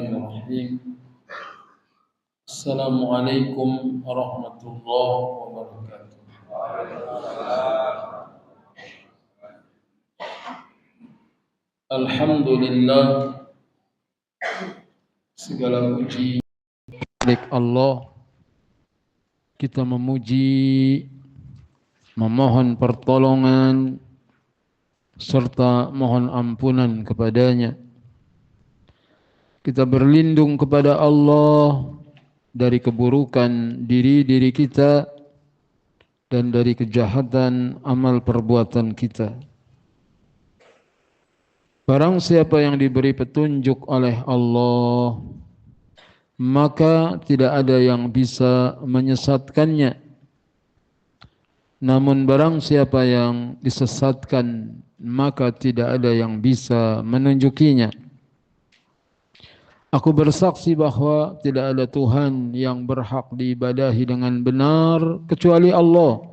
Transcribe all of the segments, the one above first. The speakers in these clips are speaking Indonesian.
Bismillahirrahmanirrahim. Assalamualaikum warahmatullahi wabarakatuh. Alhamdulillah, segala puji milik Allah. Kita memuji, memohon pertolongan serta mohon ampunan kepadanya. Kita berlindung kepada Allah dari keburukan diri kita dan dari kejahatan amal perbuatan kita. Barang siapa yang diberi petunjuk oleh Allah, maka tidak ada yang bisa menyesatkannya. Namun barang siapa yang disesatkan, maka tidak ada yang bisa menunjukinya. Aku bersaksi bahwa tidak ada Tuhan yang berhak diibadahi dengan benar kecuali Allah,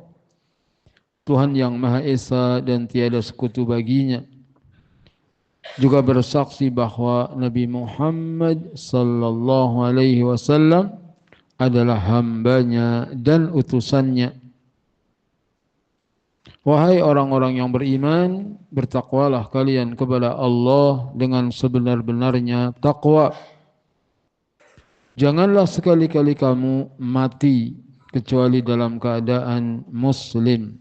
Tuhan yang Maha Esa dan tiada sekutu baginya. Juga bersaksi bahwa Nabi Muhammad sallallahu alaihi wasallam adalah hambanya dan utusannya. Wahai orang-orang yang beriman, bertakwalah kalian kepada Allah dengan sebenar-benarnya takwa. Janganlah sekali-kali kamu mati kecuali dalam keadaan muslim.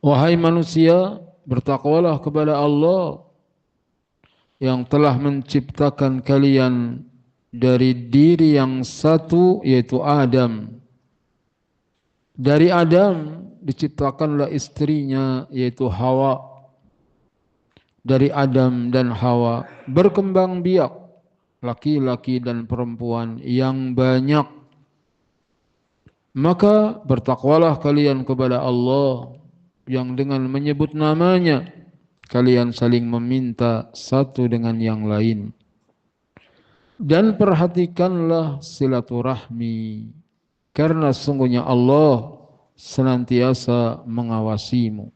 Wahai manusia, bertakwalah kepada Allah yang telah menciptakan kalian dari diri yang satu, yaitu Adam. Dari Adam diciptakanlah istrinya, yaitu Hawa. Dari Adam dan Hawa berkembang biak laki-laki dan perempuan yang banyak. Maka bertakwalah kalian kepada Allah yang dengan menyebut namanya kalian saling meminta satu dengan yang lain. Dan perhatikanlah silaturahmi, karena sungguhnya Allah senantiasa mengawasimu.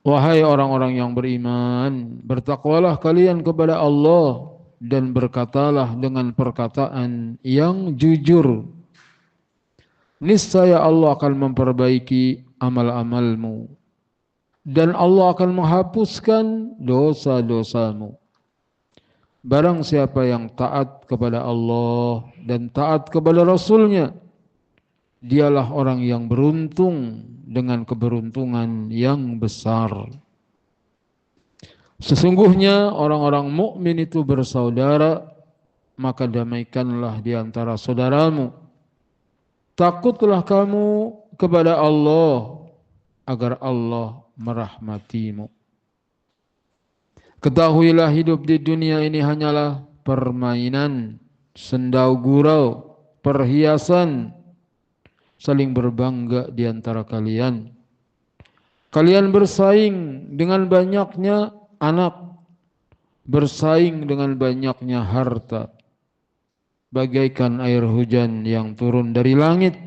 Wahai orang-orang yang beriman, bertakwalah kalian kepada Allah dan berkatalah dengan perkataan yang jujur. Niscaya Allah akan memperbaiki amal-amalmu dan Allah akan menghapuskan dosa-dosamu. Barang siapa yang taat kepada Allah dan taat kepada Rasul-Nya, dialah orang yang beruntung dengan keberuntungan yang besar. Sesungguhnya orang-orang mukmin itu bersaudara, maka damaikanlah di antara saudaramu. Takutlah kamu kepada Allah agar Allah merahmatimu. Ketahuilah hidup di dunia ini hanyalah permainan, sendau gurau, perhiasan, saling berbangga di antara kalian. Kalian bersaing dengan banyaknya anak, bersaing dengan banyaknya harta, bagaikan air hujan yang turun dari langit,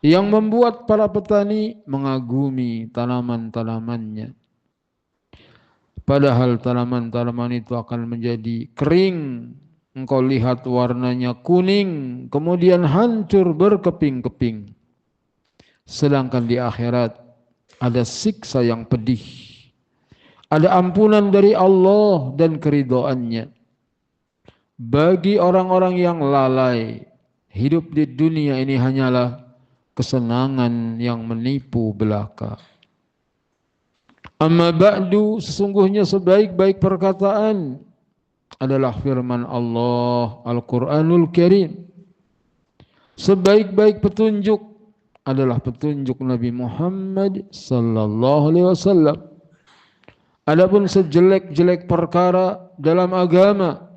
yang membuat para petani mengagumi tanaman-tanamannya. Padahal tanaman-tanaman itu akan menjadi kering. Engkau lihat warnanya kuning, kemudian hancur berkeping-keping. Sedangkan di akhirat ada siksa yang pedih. Ada ampunan dari Allah dan keridhaannya. Bagi orang-orang yang lalai, hidup di dunia ini hanyalah kesenangan yang menipu belaka. Amma ba'du, sesungguhnya sebaik-baik perkataan adalah firman Allah Al-Quranul Karim. Sebaik-baik petunjuk adalah petunjuk Nabi Muhammad sallallahu alaihi wasallam. Adapun sejelek-jelek perkara dalam agama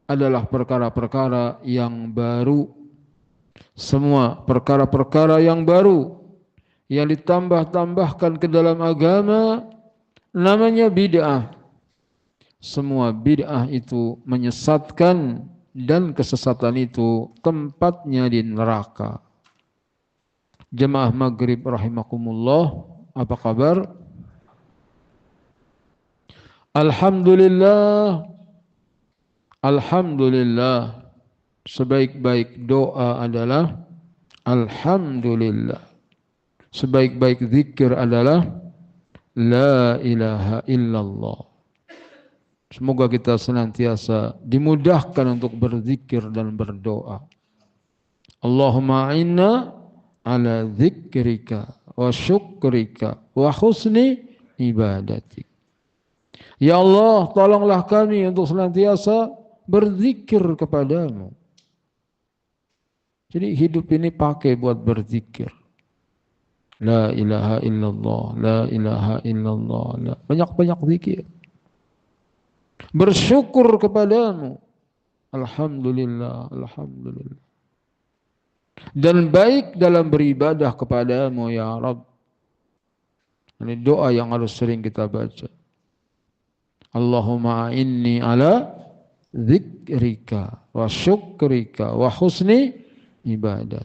adalah perkara-perkara yang baru. Semua perkara-perkara yang baru yang ditambah-tambahkan ke dalam agama namanya bid'ah. Semua bid'ah itu menyesatkan dan kesesatan itu tempatnya di neraka. Jemaah maghrib rahimakumullah, apa kabar? Alhamdulillah, Alhamdulillah. Sebaik-baik doa adalah alhamdulillah. Sebaik-baik zikir adalah la ilaha illallah. Semoga kita senantiasa dimudahkan untuk berzikir dan berdoa. Allahumma inna ala zikrika wa syukrika wa husni ibadatik. Ya Allah, tolonglah kami untuk senantiasa berzikir kepadamu. Jadi hidup ini pakai buat berzikir. La ilaha illallah, la ilaha illallah. Banyak-banyak zikir. Bersyukur kepadamu. Alhamdulillah, alhamdulillah. Dan baik dalam beribadah kepadamu ya Rabb. Ini doa yang harus sering kita baca. Allahumma inni ala zikrika wa syukrika wa husni ibadat.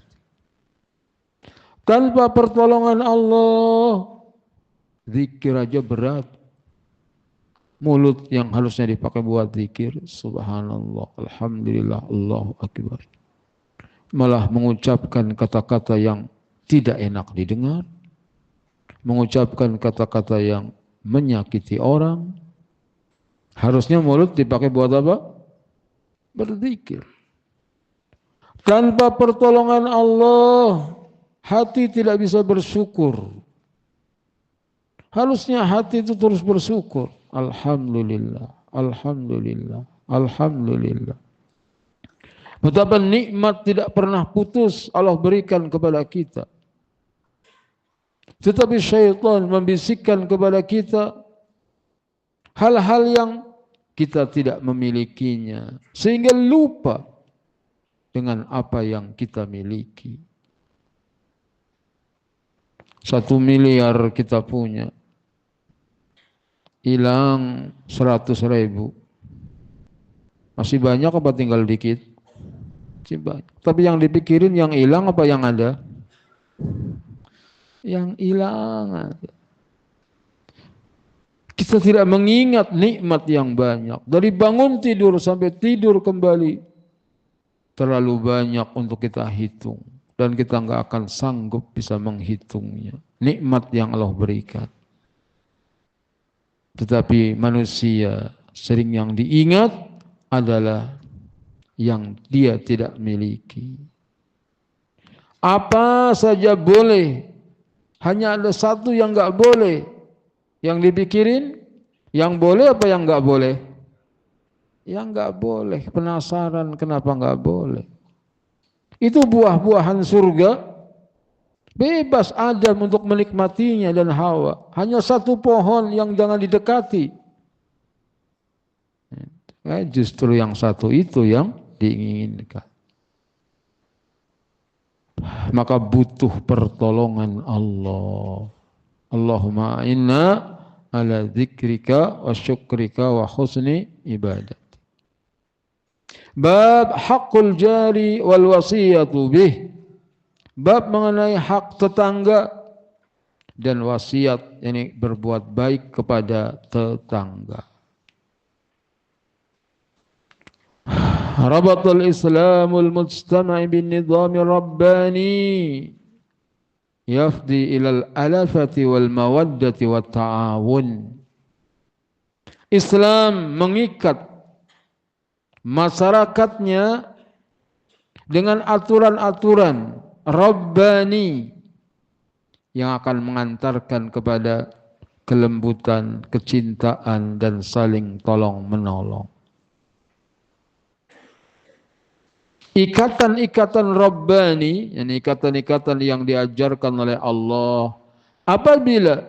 Tanpa pertolongan Allah, zikir aja berat. Mulut yang harusnya dipakai buat zikir, subhanallah, alhamdulillah, Allahu akbar, malah mengucapkan kata-kata yang tidak enak didengar, mengucapkan kata-kata yang menyakiti orang. Harusnya mulut dipakai buat apa? Berzikir. Tanpa pertolongan Allah, hati tidak bisa bersyukur. Harusnya hati itu terus bersyukur. Alhamdulillah, alhamdulillah, alhamdulillah. Betapa nikmat tidak pernah putus Allah berikan kepada kita. Tetapi syaitan membisikkan kepada kita hal-hal yang kita tidak memilikinya, sehingga lupa dengan apa yang kita miliki. 1 miliar kita punya, hilang 100.000. Masih banyak apa tinggal dikit? Masih banyak. Tapi yang dipikirin yang hilang apa yang ada? Yang hilang. Kita tidak mengingat nikmat yang banyak. Dari bangun tidur sampai tidur kembali, terlalu banyak untuk kita hitung. Dan kita nggak akan sanggup bisa menghitungnya. Nikmat yang Allah berikan. Tetapi manusia sering yang diingat adalah yang dia tidak miliki. Apa saja boleh, hanya ada satu yang nggak boleh. Yang dipikirin, yang boleh apa yang nggak boleh? Yang nggak boleh. Penasaran kenapa nggak boleh? Itu buah-buahan surga. Bebas Adam untuk menikmatinya dan Hawa. Hanya satu pohon yang jangan didekati. Justru yang satu itu yang diinginkan. Maka butuh pertolongan Allah. Allahumma inna ala zikrika wa syukrika wa husni ibadat. Bab haqqul jari wal wasiyatu bih. Bab mengenai hak tetangga dan wasiat, ini berbuat baik kepada tetangga. Rabatul Islamul mujtama'i bin nizami rabbani yafdi ilal alafati wal mawaddati wat ta'awun. Islam mengikat masyarakatnya dengan aturan-aturan rabbani yang akan mengantarkan kepada kelembutan, kecintaan dan saling tolong menolong. Ikatan-ikatan rabbani, yani ikatan-ikatan yang diajarkan oleh Allah, apabila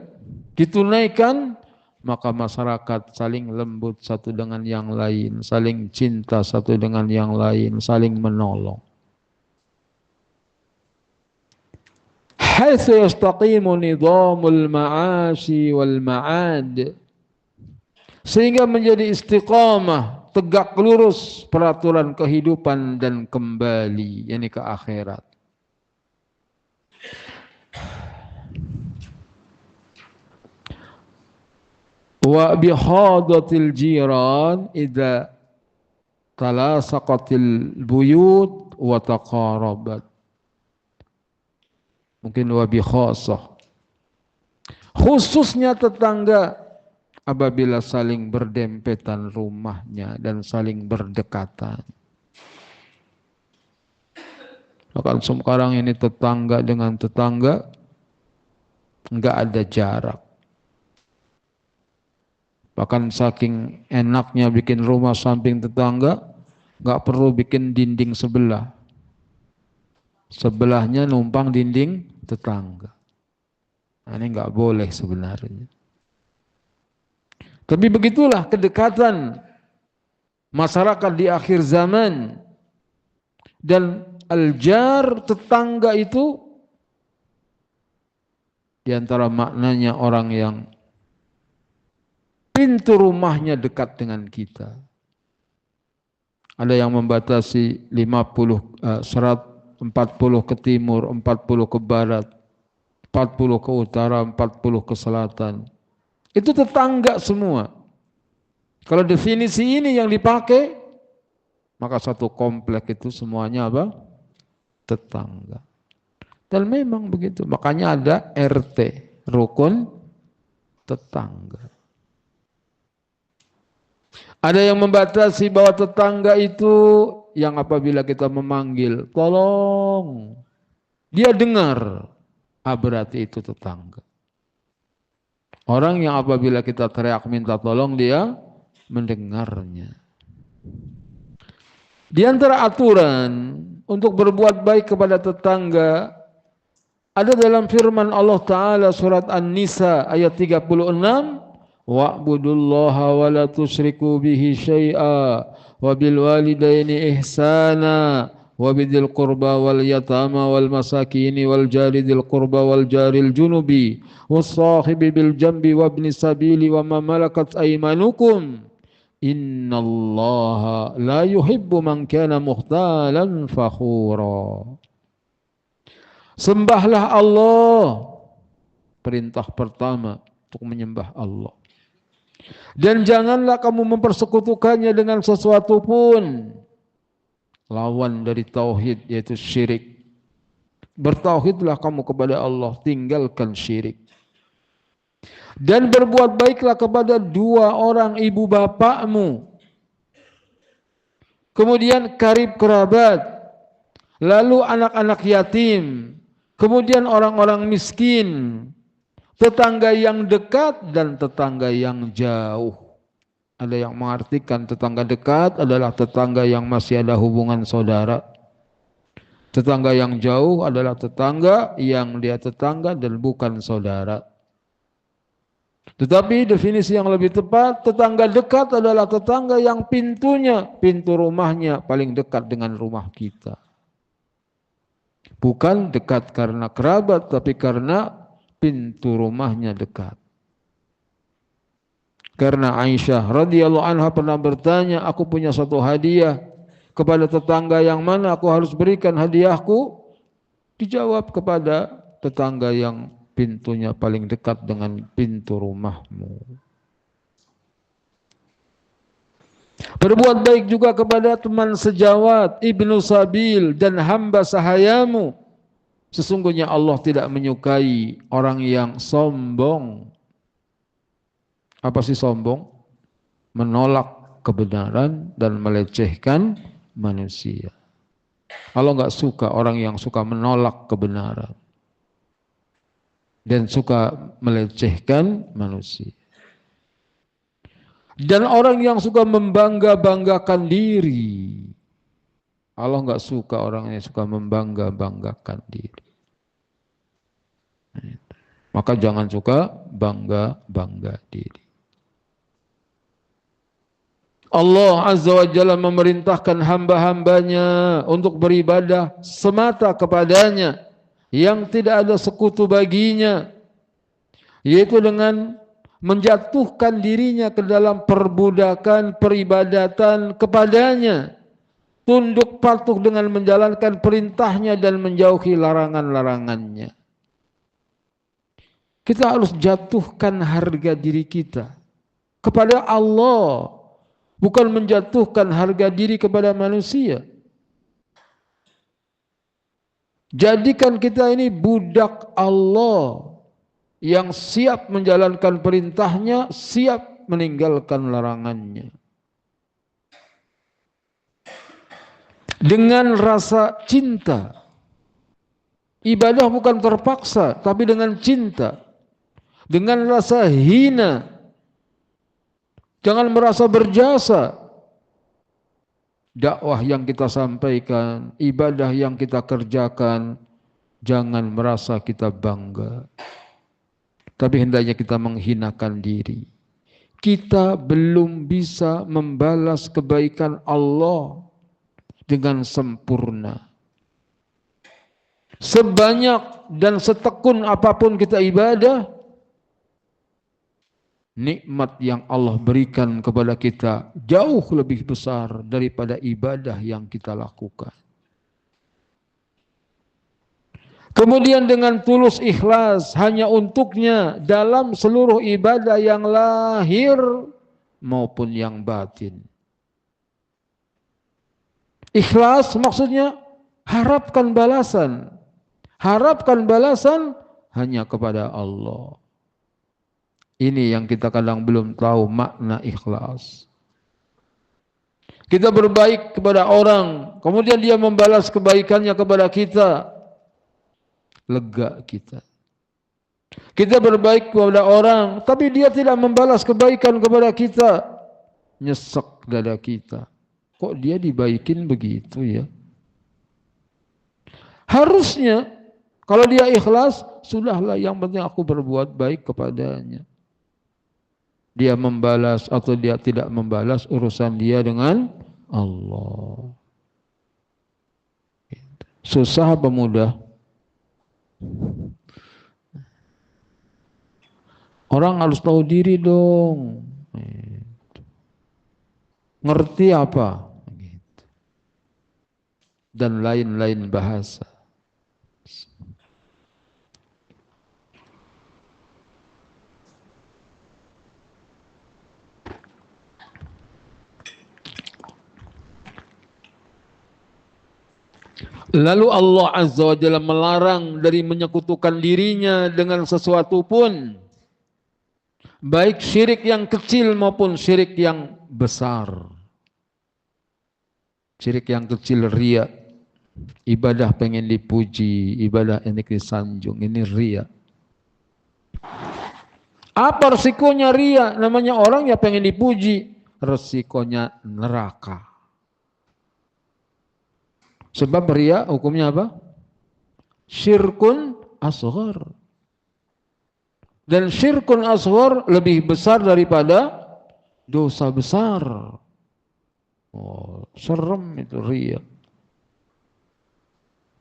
ditunaikan, maka masyarakat saling lembut satu dengan yang lain, saling cinta satu dengan yang lain, saling menolong. Haitsu yastaqimu nizamul ma'ashi wal ma'ad, sehingga menjadi istiqamah, tegak lurus peraturan kehidupan dan kembali, yakni ke akhirat. Wa bihadatil jiran idza talasaqatil buyut wa taqarabat. Mungkin wabi khasah. Khususnya tetangga apabila saling berdempetan rumahnya dan saling berdekatan. Bahkan sekarang ini tetangga dengan tetangga enggak ada jarak. Bahkan saking enaknya bikin rumah samping tetangga, enggak perlu bikin dinding sebelah. Sebelahnya numpang dinding tetangga. Nah, ini enggak boleh sebenarnya. Tapi begitulah kedekatan masyarakat di akhir zaman. Dan al-jar tetangga itu di antara maknanya orang yang pintu rumahnya dekat dengan kita. Ada yang membatasi 40 ke timur, 40 ke barat, 40 ke utara, 40 ke selatan. Itu tetangga semua. Kalau definisi ini yang dipakai, maka satu komplek itu semuanya apa? Tetangga. Dan memang begitu. Makanya ada RT, rukun tetangga. Ada yang membatasi bahwa tetangga itu yang apabila kita memanggil, tolong, dia dengar, berarti itu tetangga. Orang yang apabila kita teriak minta tolong, dia mendengarnya. Di antara aturan untuk berbuat baik kepada tetangga ada dalam firman Allah Ta'ala surat An-Nisa ayat 36, wa'budullaha wa la tusyriku bihi syai'a wa bil walidaini ihsana wa bidil qurba wal yatama wal masakini wal jari dil qurba wal jaril junubi was sahibi bil jambi wa ibnis sabili wa ma malakat aymanukum innallaha la yuhibbu man kana mukhtalan fakhura. Sembahlah Allah. Perintah pertama untuk menyembah Allah. Dan janganlah kamu mempersekutukannya dengan sesuatu pun. Lawan dari tauhid yaitu syirik. Bertauhidlah kamu kepada Allah, tinggalkan syirik. Dan berbuat baiklah kepada dua orang ibu bapakmu. Kemudian karib kerabat. Lalu anak-anak yatim. Kemudian orang-orang miskin. Tetangga yang dekat dan tetangga yang jauh. Ada yang mengartikan tetangga dekat adalah tetangga yang masih ada hubungan saudara. Tetangga yang jauh adalah tetangga yang dia tetangga dan bukan saudara. Tetapi definisi yang lebih tepat, tetangga dekat adalah tetangga yang pintu rumahnya paling dekat dengan rumah kita. Bukan dekat karena kerabat, tapi karena pintu rumahnya dekat. Karena Aisyah radhiyallahu anha pernah bertanya, aku punya satu hadiah kepada tetangga yang mana aku harus berikan hadiahku? Dijawab kepada tetangga yang pintunya paling dekat dengan pintu rumahmu. Berbuat baik juga kepada teman sejawat, ibnu sabil dan hamba sahayamu. Sesungguhnya Allah tidak menyukai orang yang sombong. Apa sih sombong? Menolak kebenaran dan melecehkan manusia. Allah enggak suka orang yang suka menolak kebenaran dan suka melecehkan manusia. Dan orang yang suka membangga-banggakan diri. Allah enggak suka orang yang suka membangga-banggakan diri. Maka jangan suka bangga-bangga diri. Allah Azza wa Jalla memerintahkan hamba-hambanya untuk beribadah semata kepadanya yang tidak ada sekutu baginya, yaitu dengan menjatuhkan dirinya ke dalam perbudakan peribadatan kepadanya, tunduk patuh dengan menjalankan perintahnya dan menjauhi larangan-larangannya. Kita harus jatuhkan harga diri kita kepada Allah, bukan menjatuhkan harga diri kepada manusia. Jadikan kita ini budak Allah yang siap menjalankan perintahnya, siap meninggalkan larangannya. Dengan rasa cinta. Ibadah bukan terpaksa, tapi dengan cinta. Dengan rasa hina. Jangan merasa berjasa. Dakwah yang kita sampaikan, ibadah yang kita kerjakan, jangan merasa kita bangga. Tapi hendaknya kita menghinakan diri. Kita belum bisa membalas kebaikan Allah dengan sempurna. Sebanyak dan setekun apapun kita ibadah, nikmat yang Allah berikan kepada kita jauh lebih besar daripada ibadah yang kita lakukan. Kemudian dengan tulus ikhlas hanya untuknya dalam seluruh ibadah yang lahir maupun yang batin. Ikhlas maksudnya harapkan balasan. Harapkan balasan hanya kepada Allah. Ini yang kita kadang belum tahu makna ikhlas. Kita berbaik kepada orang, kemudian dia membalas kebaikannya kepada kita. Lega kita. Kita berbaik kepada orang, tapi dia tidak membalas kebaikan kepada kita. Nyesek dada kita. Kok dia dibaikin begitu ya? Harusnya, kalau dia ikhlas, sudahlah yang penting aku berbuat baik kepadanya. Dia membalas atau dia tidak membalas urusan dia dengan Allah. Susah apa mudah? Orang harus tahu diri dong. Ngerti apa? Dan lain-lain bahasa. Lalu Allah Azza wa Jalla melarang dari menyekutukan dirinya dengan sesuatu pun. Baik syirik yang kecil maupun syirik yang besar. Syirik yang kecil riya. Ibadah pengen dipuji, ibadah ini disanjung, ini riya. Apa resikonya riya? Namanya orang ya pengen dipuji. Resikonya neraka. Sebab riya hukumnya apa? Syirkun asghar. Dan syirkun asghar lebih besar daripada dosa besar. Oh, serem itu riya.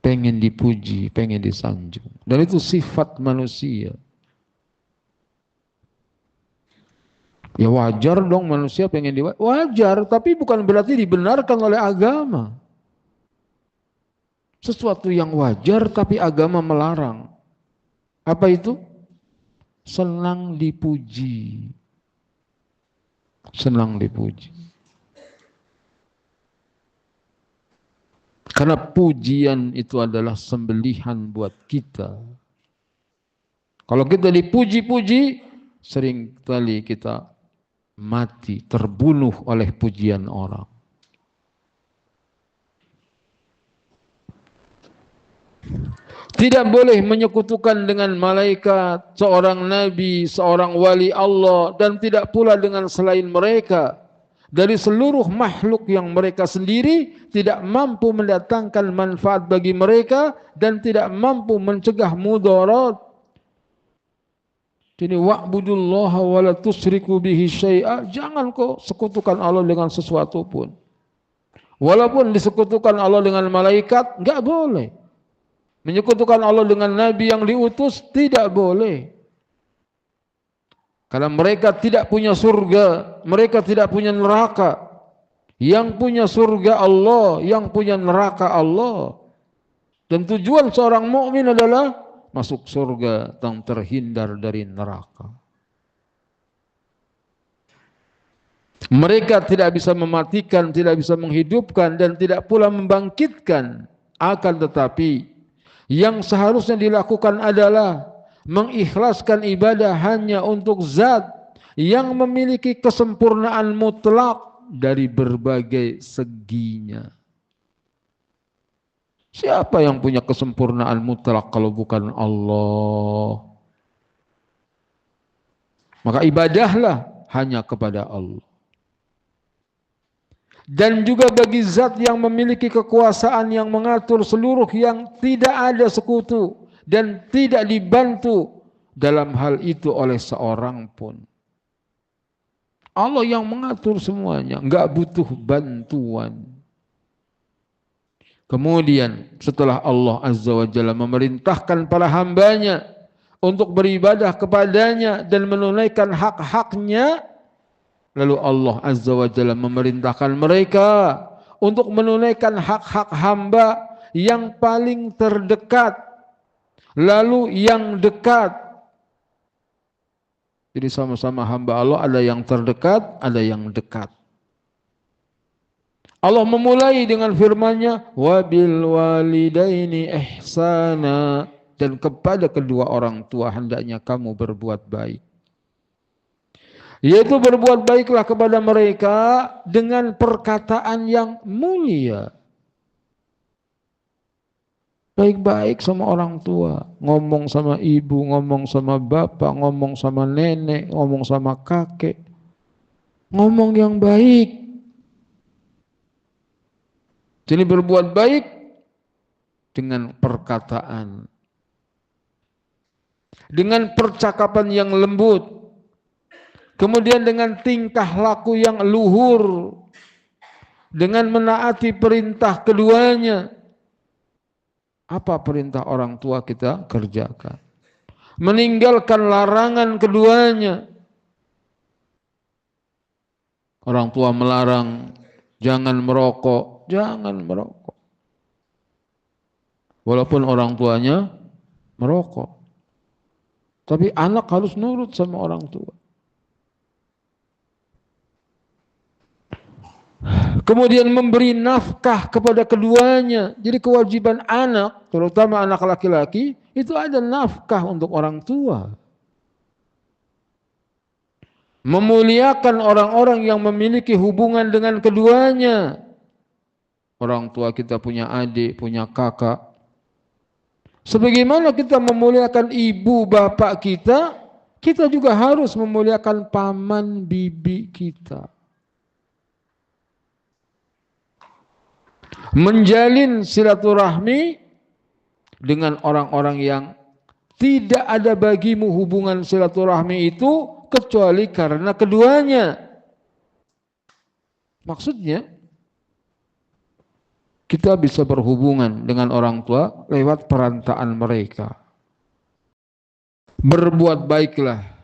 Pengen dipuji, pengen disanjung. Dan itu sifat manusia. Ya wajar dong manusia pengen wajar, tapi bukan berarti dibenarkan oleh agama. Sesuatu yang wajar tapi agama melarang. Apa itu? Senang dipuji. Senang dipuji. Karena pujian itu adalah sembelihan buat kita. Kalau kita dipuji-puji, seringkali kita mati, terbunuh oleh pujian orang. Tidak boleh menyekutukan dengan malaikat, seorang nabi, seorang wali Allah, dan tidak pula dengan selain mereka. Dari seluruh makhluk yang mereka sendiri tidak mampu mendatangkan manfaat bagi mereka dan tidak mampu mencegah mudarat. Jadi wa'budullaha wa la tusyriku bihi syai'a. Jangan kau sekutukan Allah dengan sesuatu pun. Walaupun disekutukan Allah dengan malaikat, enggak boleh. Menyekutukan Allah dengan Nabi yang diutus tidak boleh. Karena mereka tidak punya surga, mereka tidak punya neraka. Yang punya surga Allah, yang punya neraka Allah. Dan tujuan seorang mukmin adalah masuk surga dan terhindar dari neraka. Mereka tidak bisa mematikan, tidak bisa menghidupkan, dan tidak pula membangkitkan. Akan tetapi yang seharusnya dilakukan adalah mengikhlaskan ibadah hanya untuk zat yang memiliki kesempurnaan mutlak dari berbagai seginya. Siapa yang punya kesempurnaan mutlak kalau bukan Allah? Maka ibadahlah hanya kepada Allah. Dan juga bagi zat yang memiliki kekuasaan yang mengatur seluruh yang tidak ada sekutu dan tidak dibantu dalam hal itu oleh seorang pun. Allah yang mengatur semuanya, enggak butuh bantuan. Kemudian setelah Allah Azza wa Jalla memerintahkan para hambanya untuk beribadah kepadanya dan menunaikan hak-haknya, lalu Allah Azza wa Jalla memerintahkan mereka untuk menunaikan hak-hak hamba yang paling terdekat, lalu yang dekat. Jadi sama-sama hamba Allah, ada yang terdekat, ada yang dekat. Allah memulai dengan firman-Nya, wabil walidaini ihsana, dan kepada kedua orang tua hendaknya kamu berbuat baik. Yaitu berbuat baiklah kepada mereka dengan perkataan yang mulia. Baik-baik sama orang tua, ngomong sama ibu, ngomong sama bapak, ngomong sama nenek, ngomong sama kakek. Ngomong yang baik. Jadi berbuat baik dengan perkataan, dengan percakapan yang lembut, kemudian dengan tingkah laku yang luhur, dengan menaati perintah keduanya. Apa perintah orang tua kita kerjakan? Meninggalkan larangan keduanya. Orang tua melarang jangan merokok, jangan merokok. Walaupun orang tuanya merokok, tapi anak harus nurut sama orang tua. Kemudian memberi nafkah kepada keduanya. Jadi kewajiban anak, terutama anak laki-laki, itu ada nafkah untuk orang tua. Memuliakan orang-orang yang memiliki hubungan dengan keduanya. Orang tua kita punya adik, punya kakak. Sebagaimana kita memuliakan ibu bapak kita, kita juga harus memuliakan paman bibi kita. Menjalin silaturahmi dengan orang-orang yang tidak ada bagimu hubungan silaturahmi itu kecuali karena keduanya. Maksudnya kita bisa berhubungan dengan orang tua lewat perantaraan mereka. Berbuat baiklah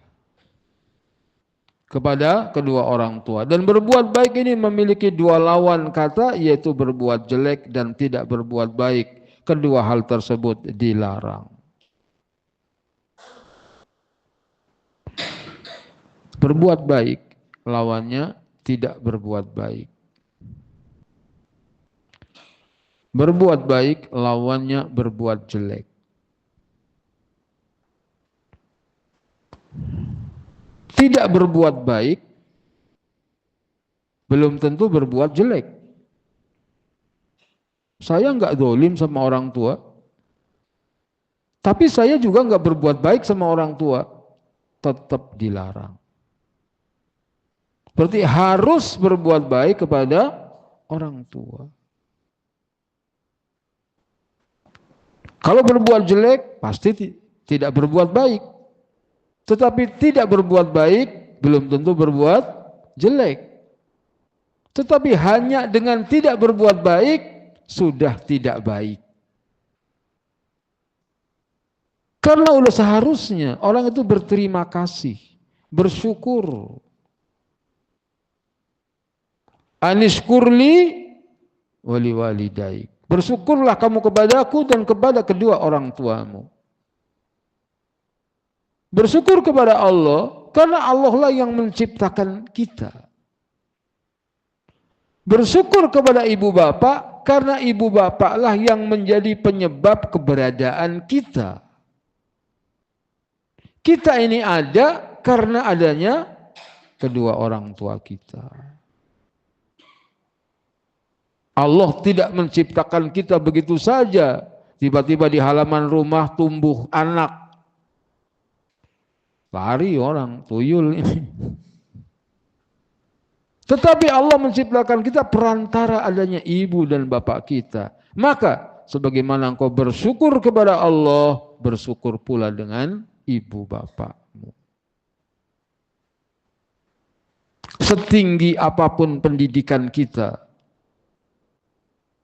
kepada kedua orang tua. Dan berbuat baik ini memiliki dua lawan kata, yaitu berbuat jelek dan tidak berbuat baik. Kedua hal tersebut dilarang. Berbuat baik, lawannya tidak berbuat baik. Berbuat baik, lawannya berbuat jelek. Tidak berbuat baik belum tentu berbuat jelek. Saya enggak dolim sama orang tua, tapi saya juga enggak berbuat baik sama orang tua, tetap dilarang. Berarti harus berbuat baik kepada orang tua. Kalau berbuat jelek pasti tidak berbuat baik. Tetapi tidak berbuat baik belum tentu berbuat jelek. Tetapi hanya dengan tidak berbuat baik sudah tidak baik. Karena udah seharusnya orang itu berterima kasih, bersyukur. Anishkurli wali walidaik. Bersyukurlah kamu kepadaku dan kepada kedua orang tuamu. Bersyukur kepada Allah karena Allah lah yang menciptakan kita. Bersyukur kepada ibu bapak karena ibu bapaklah yang menjadi penyebab keberadaan kita. Kita ini ada karena adanya kedua orang tua kita. Allah tidak menciptakan kita begitu saja. Tiba-tiba di halaman rumah tumbuh anak. Lari orang, tuyul ini. Tetapi Allah menciptakan kita perantara adanya ibu dan bapak kita. Maka sebagaimana engkau bersyukur kepada Allah, bersyukur pula dengan ibu bapakmu. Setinggi apapun pendidikan kita,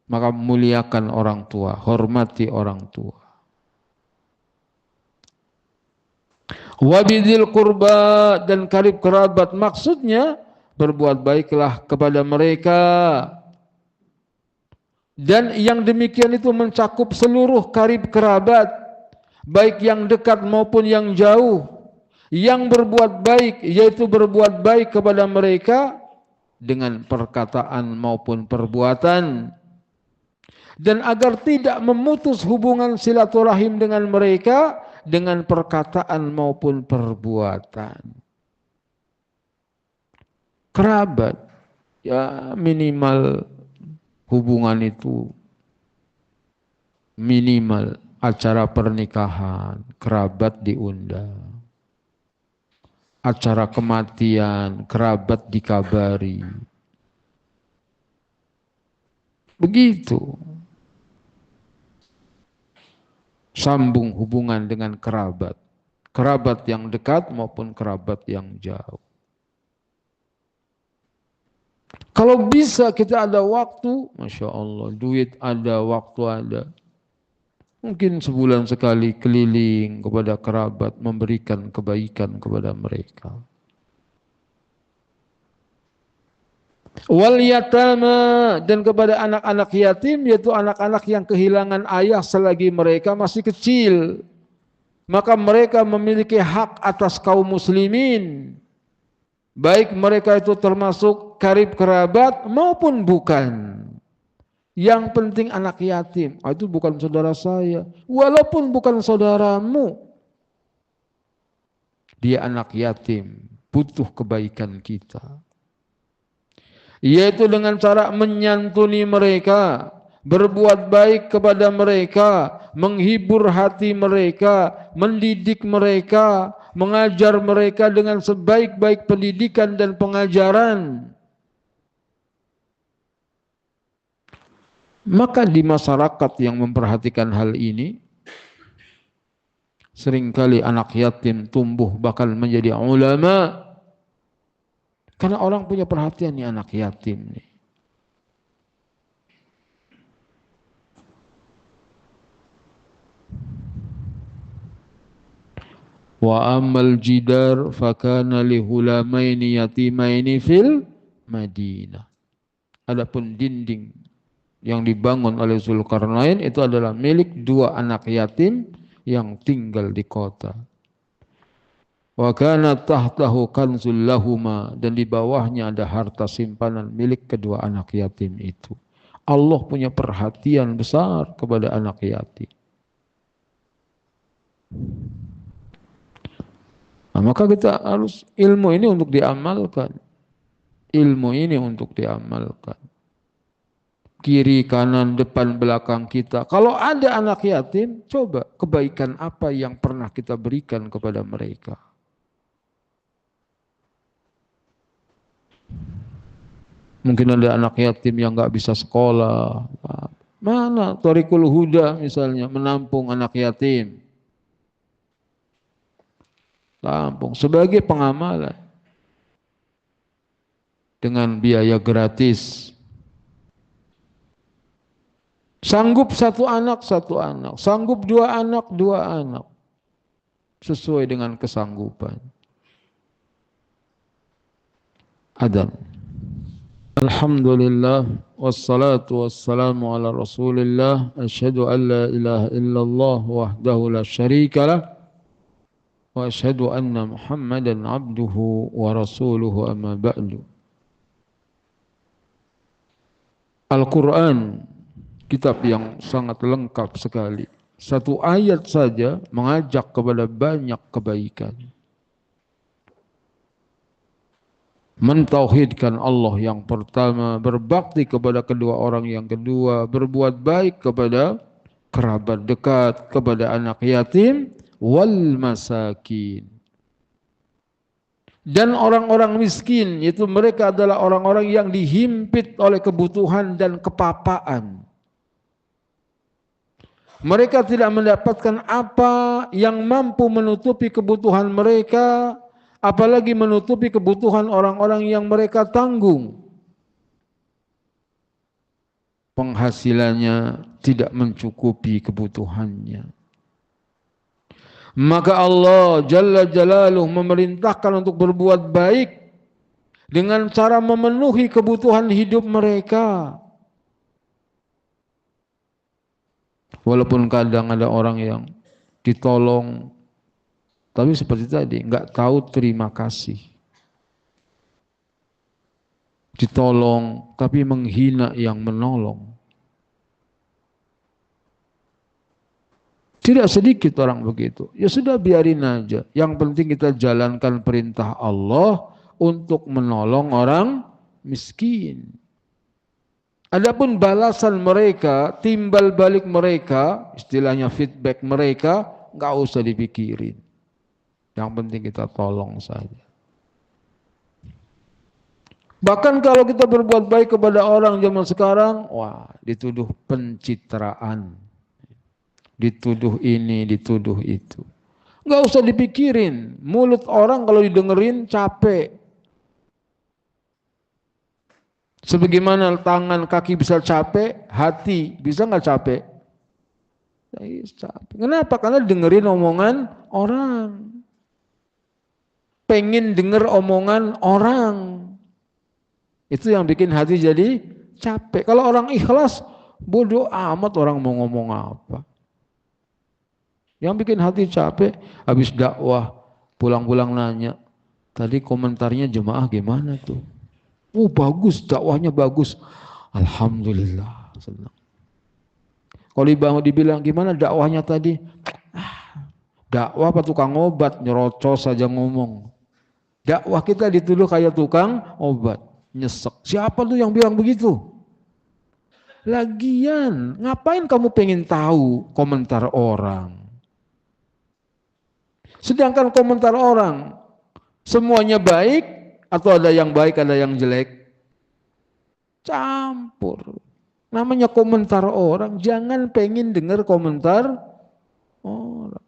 maka muliakan orang tua, hormati orang tua. Wabidil qurba, dan karib kerabat, maksudnya berbuat baiklah kepada mereka. Dan yang demikian itu mencakup seluruh karib kerabat, baik yang dekat maupun yang jauh. Yang berbuat baik, yaitu berbuat baik kepada mereka dengan perkataan maupun perbuatan. Dan agar tidak memutus hubungan silaturahim dengan mereka dengan perkataan maupun perbuatan. Kerabat, ya minimal hubungan itu minimal acara pernikahan, kerabat diundang. Acara kematian, kerabat dikabari. Begitu. Sambung hubungan dengan kerabat. Kerabat yang dekat maupun kerabat yang jauh. Kalau bisa kita ada waktu, Masya Allah, duit ada, waktu ada. Mungkin sebulan sekali keliling kepada kerabat, memberikan kebaikan kepada mereka. Wal yatama, dan kepada anak-anak yatim, yaitu anak-anak yang kehilangan ayah selagi mereka masih kecil. Maka mereka memiliki hak atas kaum muslimin. Baik mereka itu termasuk karib kerabat maupun bukan. Yang penting anak yatim, itu bukan saudara saya. Walaupun bukan saudaramu, dia anak yatim, butuh kebaikan kita. Yaitu dengan cara menyantuni mereka, berbuat baik kepada mereka, menghibur hati mereka, mendidik mereka, mengajar mereka dengan sebaik-baik pendidikan dan pengajaran. Maka di masyarakat yang memperhatikan hal ini, seringkali anak yatim tumbuh bakal menjadi ulama. Karena orang punya perhatian nih anak yatim nih. Wa ammal jidar fakana li hulamaini yatimaini fil Madinah. Adapun dinding yang dibangun oleh Zulkarnain itu adalah milik dua anak yatim yang tinggal di kota. Wa kana tahtahu kanzul lahuma, dan di bawahnya ada harta simpanan milik kedua anak yatim itu. Allah punya perhatian besar kepada anak yatim. Nah, maka kita harus ilmu ini untuk diamalkan. Ilmu ini untuk diamalkan. Kiri, kanan, depan, belakang kita. Kalau ada anak yatim, coba kebaikan apa yang pernah kita berikan kepada mereka. Mungkin ada anak yatim yang nggak bisa sekolah. Mana Thariqul Huda misalnya, menampung anak yatim. Tampung sebagai pengamalan. Dengan biaya gratis. Sanggup satu anak, sanggup dua anak, sesuai dengan kesanggupan. Adzan. Alhamdulillah, wassalatu wassalamu ala Rasulillah, asyhadu an la ilaha illallah wahdahu la syarikalah, wa asyhadu anna Muhammadan abduhu wa rasuluhu amma ba'du. Al-Quran, kitab yang sangat lengkap sekali. Satu ayat saja mengajak kepada banyak kebaikan. Mentauhidkan Allah yang pertama, berbakti kepada kedua orang yang kedua, berbuat baik kepada kerabat dekat, kepada anak yatim, wal masakin. Dan orang-orang miskin, yaitu mereka adalah orang-orang yang dihimpit oleh kebutuhan dan kepapaan. Mereka tidak mendapatkan apa yang mampu menutupi kebutuhan mereka, apalagi menutupi kebutuhan orang-orang yang mereka tanggung. Penghasilannya tidak mencukupi kebutuhannya. Maka Allah Jalla Jalaluh memerintahkan untuk berbuat baik dengan cara memenuhi kebutuhan hidup mereka. Walaupun kadang ada orang yang ditolong, tapi seperti tadi, nggak tahu terima kasih. Ditolong, tapi menghina yang menolong. Tidak sedikit orang begitu. Ya sudah, biarin aja. Yang penting kita jalankan perintah Allah untuk menolong orang miskin. Adapun balasan mereka, timbal balik mereka, istilahnya feedback mereka, nggak usah dipikirin. Yang penting kita tolong saja. Bahkan kalau kita berbuat baik kepada orang zaman sekarang, wah, dituduh pencitraan. Dituduh ini, dituduh itu. Nggak usah dipikirin. Mulut orang kalau didengerin capek. Sebagaimana tangan kaki bisa capek, hati bisa nggak capek? Capek. Kenapa? Karena dengerin omongan orang. Pengen denger omongan orang. Itu yang bikin hati jadi capek. Kalau orang ikhlas, bodoh amat orang mau ngomong apa. Yang bikin hati capek, habis dakwah, pulang-pulang nanya, tadi komentarnya jemaah gimana tuh? Oh bagus, dakwahnya bagus. Alhamdulillah. Senang. Kalau dibilang gimana dakwahnya tadi? Dakwah apa tukang obat, nyerocos saja ngomong. Dakwah kita dituduh kayak tukang obat, nyesek. Siapa tuh yang bilang begitu? Lagian, ngapain kamu pengen tahu komentar orang? Sedangkan komentar orang, semuanya baik atau ada yang baik, ada yang jelek? Campur. Namanya komentar orang, jangan pengen dengar komentar orang.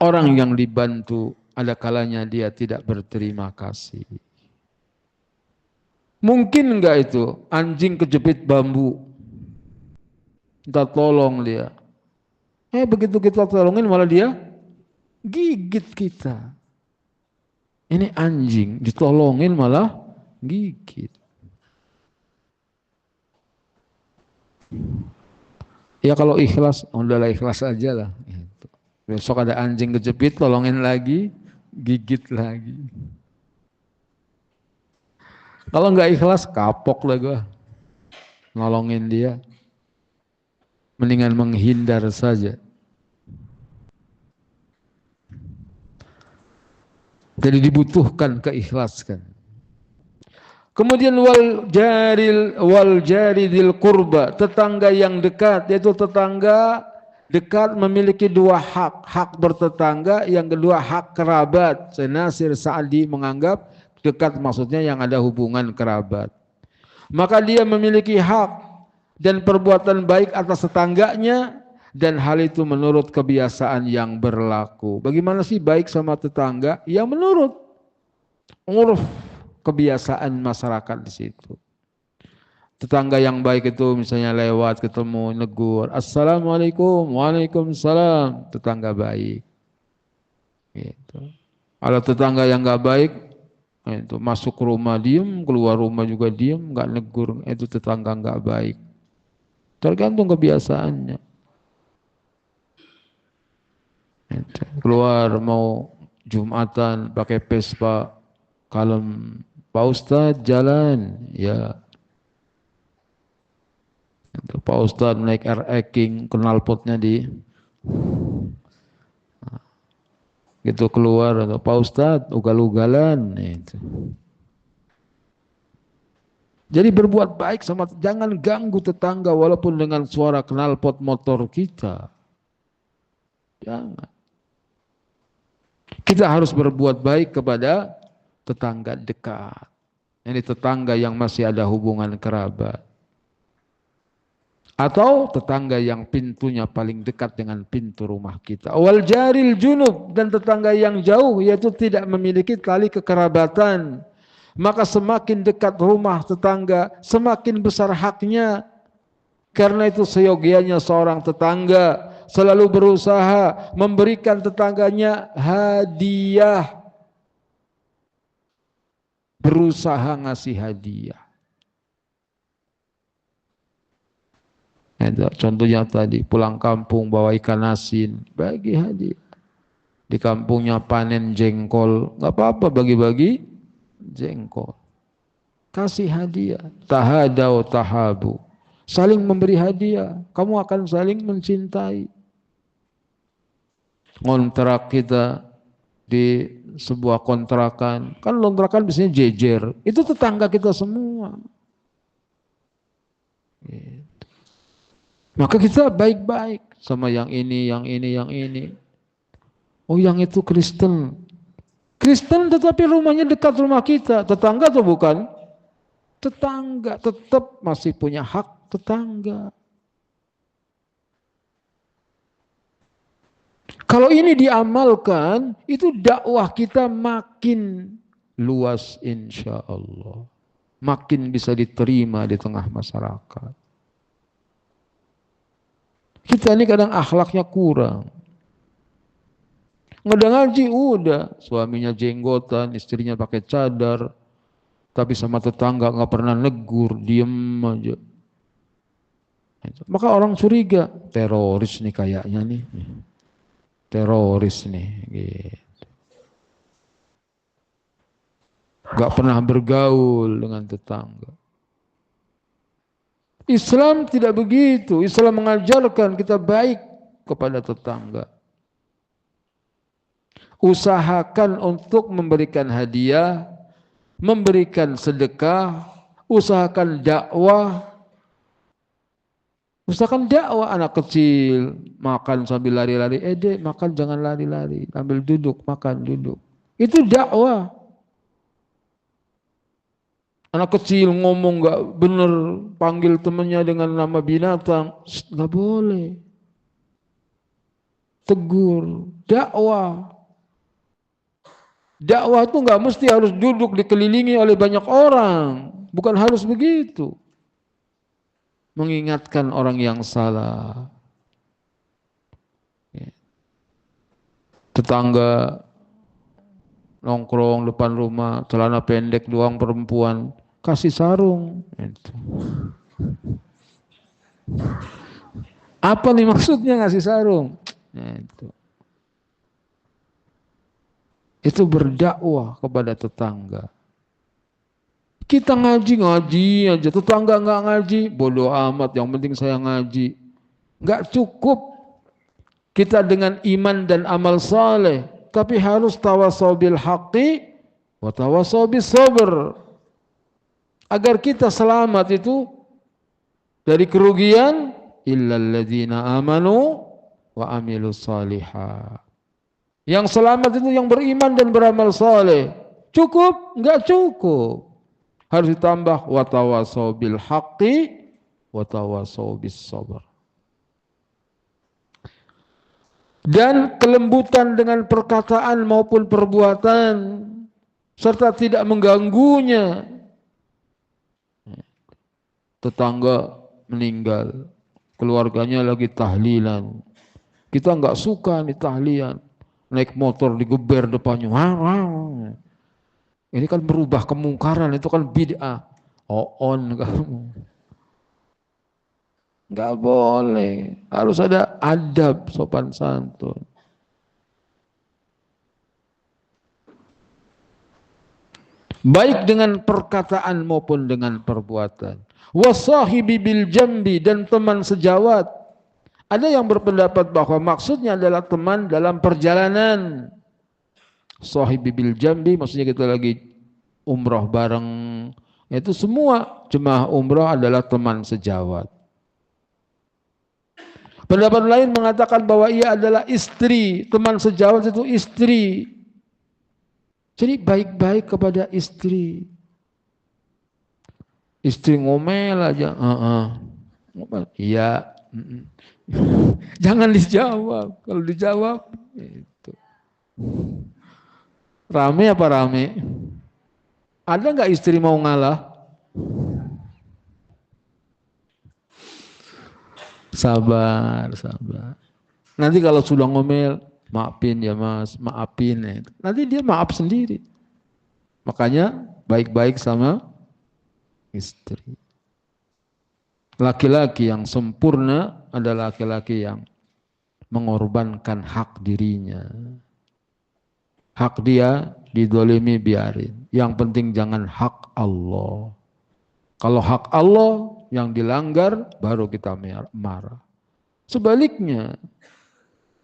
Orang yang dibantu ada kalanya dia tidak berterima kasih. Mungkin enggak itu anjing kejepit bambu, kita tolong dia. Begitu kita tolongin malah dia gigit kita. Ini anjing ditolongin malah gigit. Ya kalau ikhlas, udahlah ikhlas aja lah. Besok ada anjing kejepit, tolongin lagi, gigit lagi. Kalau nggak ikhlas, kapok lah gue. Nolongin dia. Mendingan menghindar saja. Jadi dibutuhkan keikhlasan. Kemudian wal jaridil qurba, tetangga yang dekat, yaitu tetangga dekat memiliki dua hak. Hak bertetangga, yang kedua hak kerabat. Nasir Sa'di menganggap dekat maksudnya yang ada hubungan kerabat. Maka dia memiliki hak dan perbuatan baik atas tetangganya, dan hal itu menurut kebiasaan yang berlaku. Bagaimana sih baik sama tetangga? Yang menurut uruf kebiasaan masyarakat di situ. Tetangga yang baik itu misalnya lewat ketemu negur, assalamualaikum, waalaikumsalam, tetangga baik. Gitu. Kalau tetangga yang nggak baik, itu masuk rumah diem, keluar rumah juga diem, nggak negur, itu tetangga nggak baik. Tergantung kebiasaannya. Keluar mau Jumatan pakai Vespa, kalem, Pak Ustadz jalan, ya. Pak Ustadz naik RX King, knalpotnya di gitu keluar, atau Pak Ustadz ugal-ugalan, itu. Jadi berbuat baik sama, jangan ganggu tetangga walaupun dengan suara knalpot motor kita. Jangan. Kita harus berbuat baik kepada tetangga dekat. Ini tetangga yang masih ada hubungan kerabat. Atau tetangga yang pintunya paling dekat dengan pintu rumah kita. Wal jaril junub, dan tetangga yang jauh, yaitu tidak memiliki tali kekerabatan. Maka semakin dekat rumah tetangga, semakin besar haknya. Karena itu seyogianya seorang tetangga selalu berusaha memberikan tetangganya hadiah. Berusaha ngasih hadiah. Contohnya tadi, pulang kampung bawa ikan asin, bagi hadiah. Di kampungnya panen jengkol, nggak apa-apa bagi-bagi jengkol. Kasih hadiah. Tahadau tahabu. Saling memberi hadiah, kamu akan saling mencintai. Kontrak kita di sebuah kontrakan, kan kontrakan biasanya jejer, itu tetangga kita semua. Maka kita baik-baik sama yang ini, yang ini, yang ini. Oh, yang itu Kristen. Kristen tetapi rumahnya dekat rumah kita. Tetangga atau bukan? Tetangga. Tetap masih punya hak tetangga. Kalau ini diamalkan, itu dakwah kita makin luas insya Allah. Makin bisa diterima di tengah masyarakat. Kita ini kadang akhlaknya kurang. Nggak ngaji udah, suaminya jenggotan, istrinya pakai cadar, tapi sama tetangga nggak pernah negur, diem aja. Maka orang curiga, teroris nih kayaknya nih, teroris nih. Gitu. Nggak pernah bergaul dengan tetangga. Islam tidak begitu. Islam mengajarkan kita baik kepada tetangga. Usahakan untuk memberikan hadiah, memberikan sedekah, usahakan dakwah. Usahakan dakwah. Anak kecil makan sambil lari-lari, dek makan jangan lari-lari, ambil duduk, makan duduk. Itu dakwah. Anak kecil ngomong gak bener, panggil temannya dengan nama binatang, gak boleh. Tegur, dakwah. Dakwah itu gak mesti harus duduk dikelilingi oleh banyak orang. Bukan harus begitu. Mengingatkan orang yang salah. Tetangga nongkrong depan rumah, celana pendek doang perempuan, kasih sarung. Apa nih maksudnya ngasih sarung? Itu berdakwah kepada tetangga. Kita ngaji aja, tetangga nggak ngaji, bodoh amat. Yang penting saya ngaji. Nggak cukup kita dengan iman dan amal saleh, tapi harus tawasau bil haqqi wa tawasau bis sabr. Agar kita selamat itu dari kerugian, illal ladzina amanu wa amilus salihah. Yang selamat itu yang beriman dan beramal saleh. Cukup? Enggak cukup. Harus ditambah wa tawasau bil haqqi wa tawasau bis sabr. Dan kelembutan dengan perkataan maupun perbuatan serta tidak mengganggunya. Tetangga meninggal, keluarganya lagi tahlilan, kita nggak suka nih tahlilan, naik motor digeber depannya, ini kan merubah kemungkaran, itu kan bid'ah. On kamu, nggak boleh, harus ada adab sopan santun. baik dengan perkataan maupun dengan perbuatan. Wasahibi bil jambi, dan teman sejawat. Ada yang berpendapat bahwa maksudnya adalah teman dalam perjalanan. Sahibi bil jambi maksudnya kita lagi umrah bareng. Itu semua jemaah umrah adalah teman sejawat. Pendapat lain mengatakan bahwa ia adalah istri, teman sejawat itu istri. Jadi baik-baik kepada istri. Istri ngomel aja, ngomel, iya. Jangan dijawab. Kalau dijawab, itu. Rame apa rame? Ada nggak istri mau ngalah? Sabar, sabar. Nanti kalau sudah ngomel, maafin ya mas, maafin. Nanti dia maaf sendiri. Makanya baik-baik sama istri. Laki-laki yang sempurna adalah laki-laki yang mengorbankan hak dirinya. Hak dia didolimi biarin. Yang penting jangan hak Allah. Kalau hak Allah yang dilanggar baru kita marah. Sebaliknya,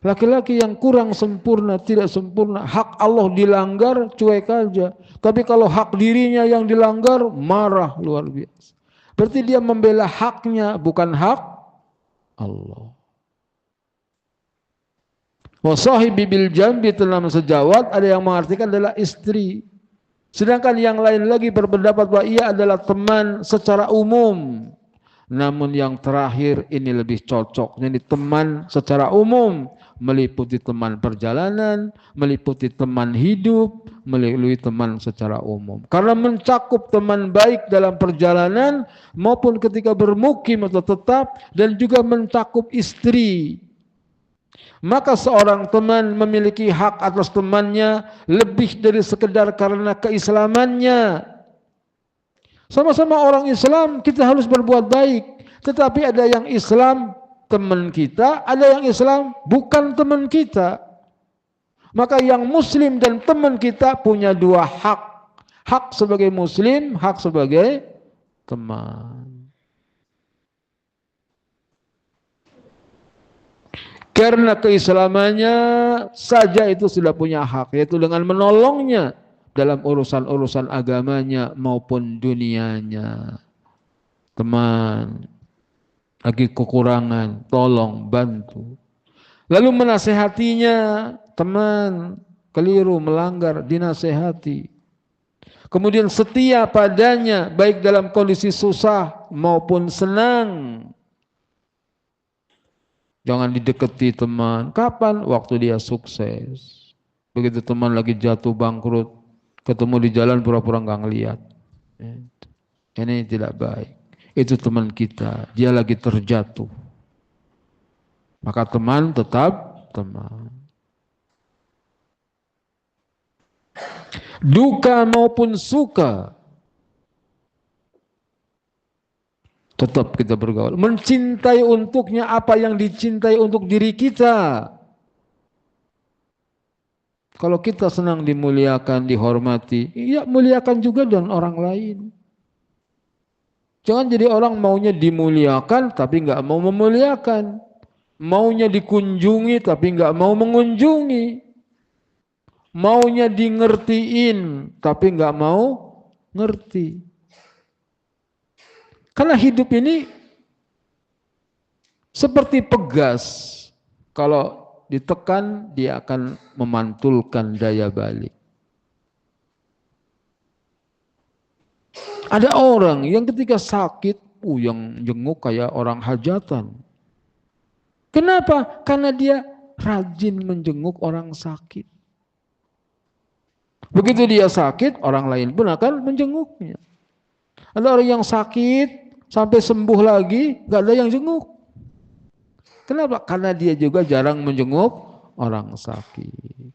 laki-laki yang kurang sempurna, tidak sempurna, hak Allah dilanggar, cuek aja. Tapi kalau hak dirinya yang dilanggar, marah luar biasa. Berarti dia membela haknya, bukan hak Allah. Wasahibi bil jambi, teman sejawat, ada yang mengartikan adalah istri. Sedangkan yang lain lagi berpendapat bahwa ia adalah teman secara umum. Namun yang terakhir ini lebih cocok. Jadi teman secara umum meliputi teman perjalanan, meliputi teman hidup, meliputi teman secara umum. Karena mencakup teman baik dalam perjalanan maupun ketika bermukim atau tetap, dan juga mencakup istri. Maka seorang teman memiliki hak atas temannya lebih dari sekedar karena keislamannya. Sama-sama orang Islam, kita harus berbuat baik. Tetapi ada yang Islam teman kita, ada yang Islam bukan teman kita. Maka yang Muslim dan teman kita punya dua hak. Hak sebagai Muslim, hak sebagai teman. Karena keislamannya saja itu sudah punya hak, yaitu dengan menolongnya dalam urusan-urusan agamanya maupun dunianya. Teman, lagi kekurangan, tolong, bantu. Lalu menasehatinya, teman, keliru, melanggar, dinasehati. Kemudian setia padanya, baik dalam kondisi susah maupun senang. Jangan didekati teman. Kapan? Waktu dia sukses. Begitu teman lagi jatuh bangkrut, ketemu di jalan pura-pura nggak ngelihat. Ini tidak baik. Itu teman kita. Dia lagi terjatuh. Maka teman tetap teman. Duka maupun suka, tetap kita bergaul. Mencintai untuknya apa yang dicintai untuk diri kita. Kalau kita senang dimuliakan, dihormati, ya muliakan juga dan orang lain. Jangan jadi orang maunya dimuliakan tapi nggak mau memuliakan. Maunya dikunjungi tapi nggak mau mengunjungi. Maunya di ngertiin tapi nggak mau ngerti. Karena hidup ini seperti pegas. Kalau ditekan dia akan memantulkan daya balik. Ada orang yang ketika sakit, yang jenguk kayak orang hajatan. Kenapa? Karena dia rajin menjenguk orang sakit. Begitu dia sakit, orang lain pun akan menjenguknya. Ada orang yang sakit, sampai sembuh lagi, gak ada yang jenguk. Kenapa? Karena dia juga jarang menjenguk orang sakit.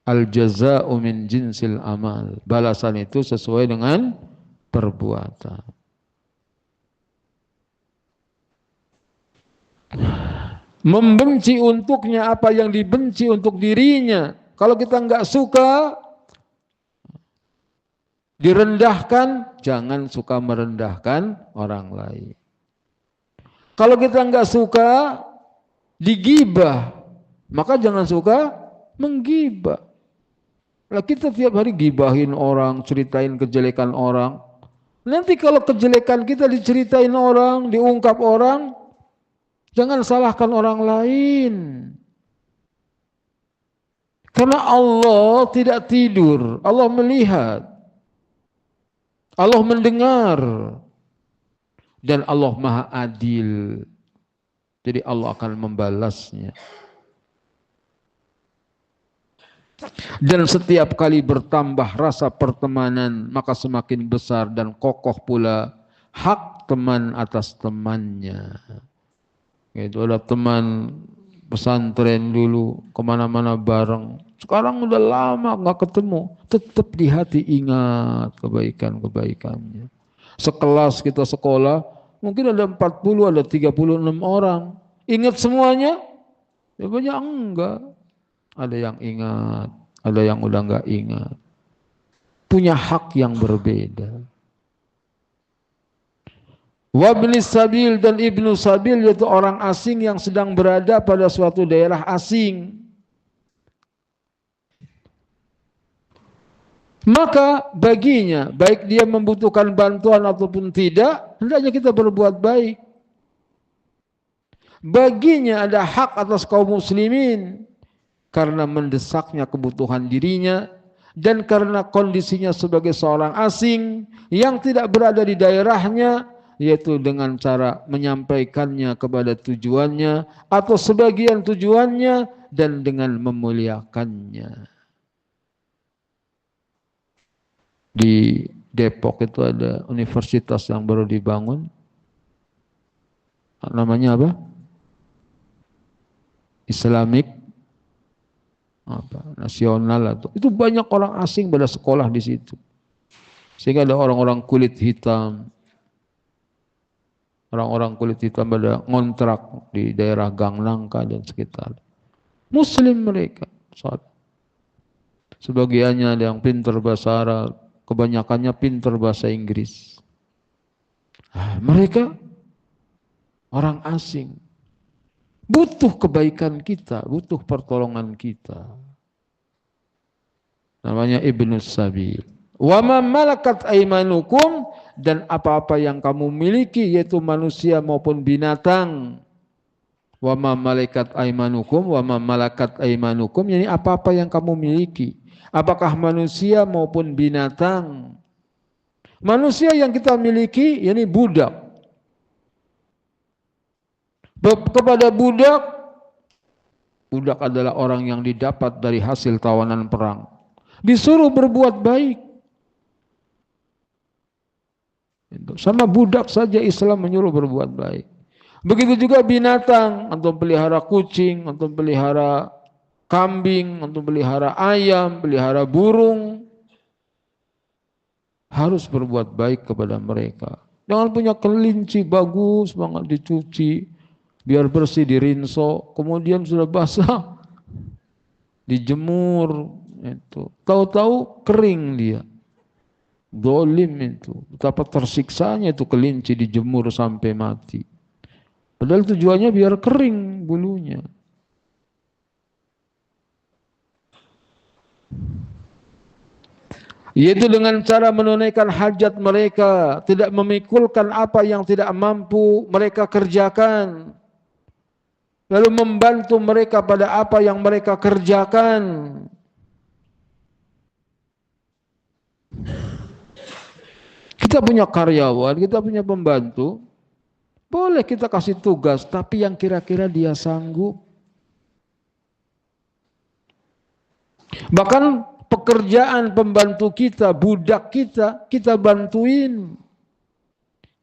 Al-jaza'u min jinsil amal. Balasan itu sesuai dengan perbuatan. Membenci untuknya apa yang dibenci untuk dirinya. Kalau kita nggak suka, Direndahkan, jangan suka merendahkan orang lain. Kalau kita nggak suka digibah, maka jangan suka menggibah. Lah kita tiap hari gibahin orang, ceritain kejelekan orang. Nanti kalau kejelekan kita diceritain orang, diungkap orang, jangan salahkan orang lain. Karena Allah tidak tidur, Allah melihat, Allah mendengar, dan Allah Maha Adil. Jadi Allah akan membalasnya. Dan setiap kali bertambah rasa pertemanan, maka semakin besar dan kokoh pula hak teman atas temannya. Itu ada teman pesantren dulu, kemana-mana bareng. Sekarang udah lama nggak ketemu, tetap di hati ingat kebaikan-kebaikannya. Sekelas kita sekolah, mungkin ada 40, ada 36 orang. Ingat semuanya? Ya banyak enggak. Ada yang ingat, ada yang udah enggak ingat. Punya hak yang berbeda. Wabni sabil dan ibnu sabil yaitu orang asing yang sedang berada pada suatu daerah asing. Maka baginya, baik dia membutuhkan bantuan ataupun tidak, hendaknya kita berbuat baik. Baginya ada hak atas kaum muslimin karena mendesaknya kebutuhan dirinya dan karena kondisinya sebagai seorang asing yang tidak berada di daerahnya, yaitu dengan cara menyampaikannya kepada tujuannya atau sebagian tujuannya dan dengan memuliakannya. Di Depok itu ada universitas yang baru dibangun. Namanya apa? Islamic nasional atau itu banyak orang asing pada sekolah di situ. Sehingga ada orang-orang kulit hitam. Orang-orang kulit hitam pada ngontrak di daerah Gang Nangka dan sekitar. Muslim mereka. Sebagiannya ada yang pintar bahasa Arab, kebanyakannya pintar bahasa Inggris. Mereka orang asing. Butuh kebaikan kita, butuh pertolongan kita. Namanya Ibnu Sabil. Wa ma malakat aimanukum, dan apa-apa yang kamu miliki yaitu manusia maupun binatang. Wa ma malakat aimanukum, wa ma malakat aimanukum, yani apa-apa yang kamu miliki. Apakah manusia maupun binatang. Manusia yang kita miliki yani budak. Kepada budak, budak adalah orang yang didapat dari hasil tawanan perang. Disuruh berbuat baik. Sama budak saja Islam menyuruh berbuat baik. Begitu juga binatang, atau pelihara kucing, atau pelihara kambing, atau pelihara ayam, pelihara burung. Harus berbuat baik kepada mereka. Jangan punya kelinci bagus banget dicuci, biar bersih dirinso, kemudian sudah basah dijemur, itu tahu-tahu kering dia. Dolim itu, betapa tersiksanya itu kelinci dijemur sampai mati. Padahal tujuannya biar kering bulunya. Yaitu dengan cara menunaikan hajat mereka, tidak memikulkan apa yang tidak mampu mereka kerjakan. Lalu membantu mereka pada apa yang mereka kerjakan. Kita punya karyawan, kita punya pembantu, boleh kita kasih tugas, tapi yang kira-kira dia sanggup. Bahkan pekerjaan pembantu kita, budak kita, kita bantuin.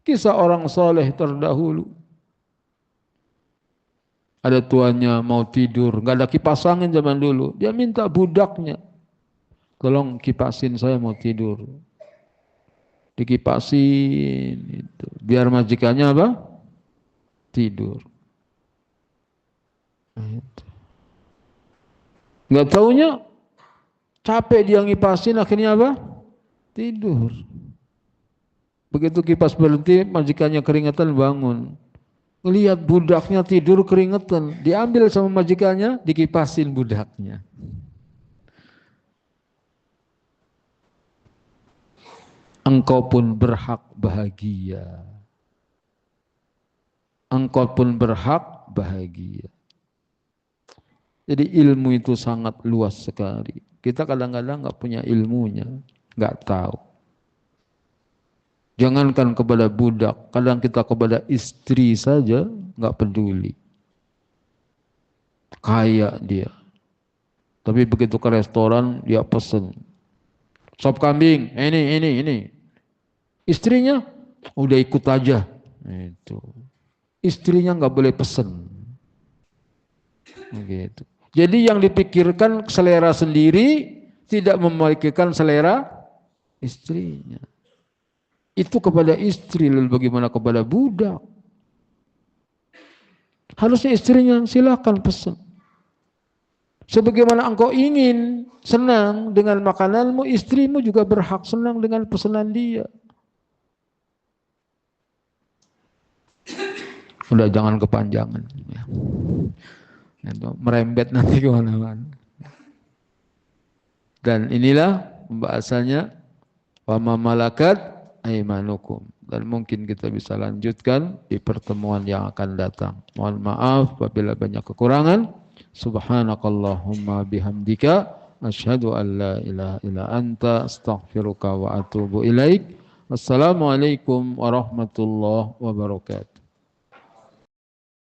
Kisah orang soleh terdahulu. Ada tuannya mau tidur, nggak ada kipas angin zaman dulu. Dia minta budaknya, tolong kipasin saya mau tidur. Dikipasin, itu. Biar majikannya apa? Tidur. Nggak taunya capek dia ngipasin, akhirnya apa? Tidur. Begitu kipas berhenti, majikannya keringetan bangun. Lihat budaknya tidur keringetan. Diambil sama majikannya, dikipasin budaknya. Engkau pun berhak bahagia. Engkau pun berhak bahagia. Jadi ilmu itu sangat luas sekali. Kita kadang-kadang nggak punya ilmunya, nggak tahu. Jangankan kepada budak, kadang kita kepada istri saja nggak peduli. Kaya dia. Tapi begitu ke restoran dia pesen. Sop kambing, ini. Istrinya udah ikut aja. Itu. Istrinya nggak boleh pesen. Gitu. Jadi yang dipikirkan selera sendiri tidak memikirkan selera istrinya. Itu kepada istri, lalu bagaimana kepada budak? Harusnya istrinya silakan pesan. Sebagaimana engkau ingin senang dengan makananmu, istrimu juga berhak senang dengan pesanan dia. Udah jangan kepanjangan. Merembet nanti kemana-mana. Dan inilah pembahasannya wa ma malakat aimanukum, dan mungkin kita bisa lanjutkan di pertemuan yang akan datang. Mohon maaf apabila banyak kekurangan. Subhanakallahumma bihamdika asyhadu an la ilaha illa anta astaghfiruka wa atubu ilaik. Wassalamualaikum warahmatullahi wabarakatuh.